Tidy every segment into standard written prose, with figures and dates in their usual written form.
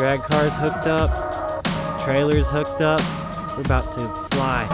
Drag cars hooked up, trailers hooked up. We're about to fly.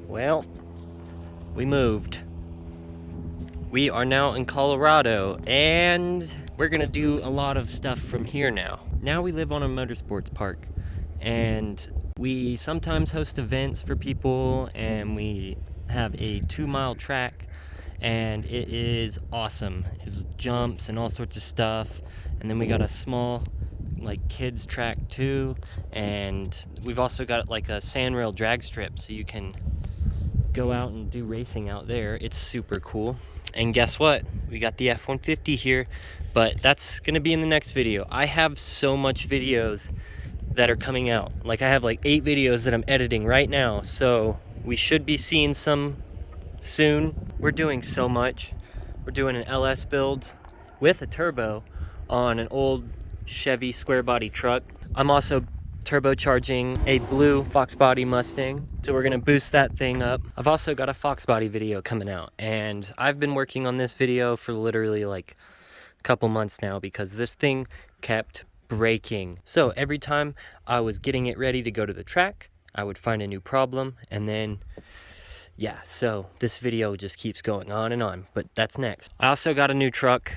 Well, we moved. We are now in Colorado, and we're gonna do a lot of stuff from here now. Now we live on a motorsports park, and we sometimes host events for people, and we have a 2-mile track, and it is awesome. It's jumps and all sorts of stuff. And then we got a small like kids track too, and we've also got like a sand rail drag strip, so you can go out and do racing out there. It's super cool. And guess what? We got the F-150 here, but that's gonna be in the next video. I have so much videos that are coming out. Like I have like 8 videos that I'm editing right now, so we should be seeing some soon. We're doing so much. We're doing an LS build with a turbo on an old Chevy square body truck. I'm also turbocharging a blue Fox body Mustang, so we're gonna boost that thing up. I've also got a Fox body video coming out, and I've been working on this video for literally like a couple months now because this thing kept breaking. So every time I was getting it ready to go to the track, I would find a new problem, and then yeah, so this video just keeps going on and on, but that's next. I also got a new truck.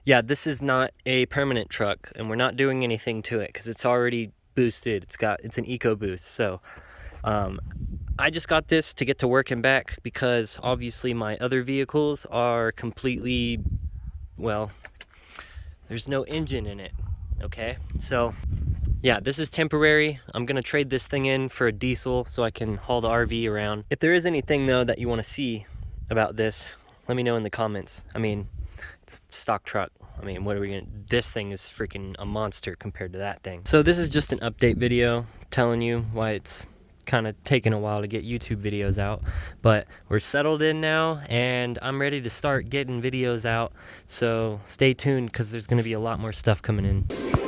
Yeah, this is not a permanent truck, and we're not doing anything to it because it's already boosted. It's an EcoBoost. So I just got this to get to work and back because obviously my other vehicles are completely, well, there's no engine in it. Okay, so yeah, this is temporary. I'm gonna trade this thing in for a diesel so I can haul the RV around. If there is anything though that you want to see about this, let me know in the comments. I mean, it's a stock truck. I mean, what are we gonna, this thing is freaking a monster compared to that thing. So this is just an update video telling you why it's kind of taken a while to get YouTube videos out, but we're settled in now and I'm ready to start getting videos out. So stay tuned because there's gonna be a lot more stuff coming in.